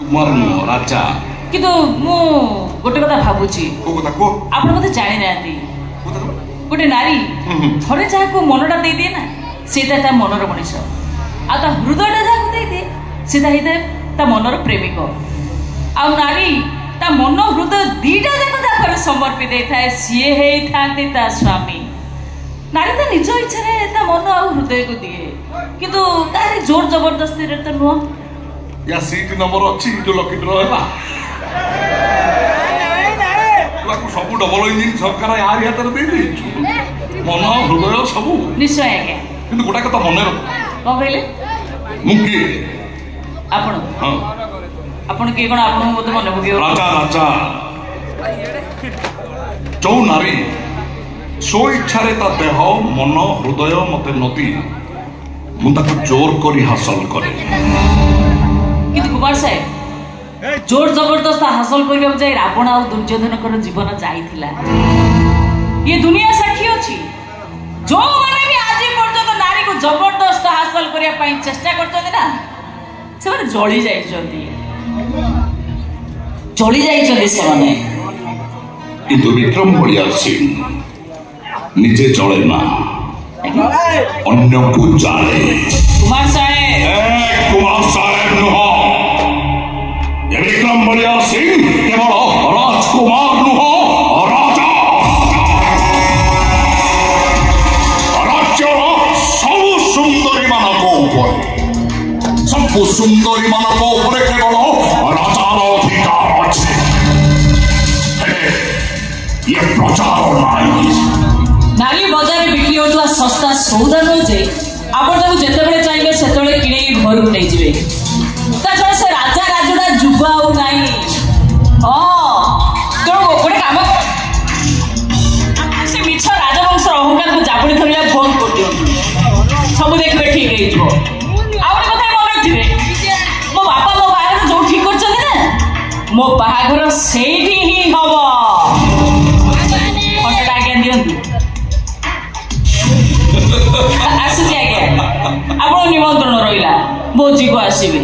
कुमार नुह राजा किंतु मु गोटे कथा भाबुची आपण मते जानि नांती गोटे नारी थरे जाको मनटा दे दिए ना सीधा ता मनर मनीष आ ता हृदयटा जाको दे दे सीधा हिते ता मनर प्रेमिक आ नारी ता मन हृदय दीटा जाको ता समर्पित देथाय सीए हे थांती ता स्वामी नारी ता निज इच्छा रे ता मन आ हृदय को दिए किंतु कारे जोर जबरदस्ती रे तो नुह या सीट नंबर अच्छी जो लकी ड्रॉ है सब डबल इंजिन सरकार यार हाथ में दे मन हृदय सब निश्चय आज्ञा किंतु गोटा कथा मन कौन कहले मुंकी आपण हां आपण के कोन आपण मते मन पकियो राजा राजा जो नारी सो इच्छा रे ता देह मन हृदय मते नदी मुंता को जोर करी हासिल करे किंतु कुमार साहेब जोर जबरदस्त हासिल करबा जाय रावण आ दुर्योधन कर जीवन जाईथिला ये दुनिया साक्षी अछि जो माने भी आज पर्यंत नारी को जबरदस्त हासिल करिया पई चेष्टा करछन ना से माने जळी जाईछन्ती से माने किंतु विक्रम बलिया सिंह निजे जळे ना अन्य को जाने कुमार साहेब नुह ये विक्रम बलिया सिंह केवल राजकुमार नुह राजा राज्य सब सुंदरी मानक सब सुंदरी मानक केवल राजार अधिकार अच्छे ये प्रचार नहीं नाली बजार बिक्री होता सस्ता सौदा न जे आपण जितेबले चाहिए से किणे घर को नहीं जाए छड़ा से राजा राजुड़ा जुग आउ नहीं तो गोटे काम से मिछ राजवंश अहंकार को जाबुड़ी धरिया फोन कर दियो सब देखबे ठीक है जो आउटे कथा मन रखिबे मो बापा मो बाहर जो ठीक करछन ना मो बाहागर सेठी ही हबो फटड़ा के दियंतु आसुची आज्ञा आपण निमंत्रण रहिला भोजी को आसीबे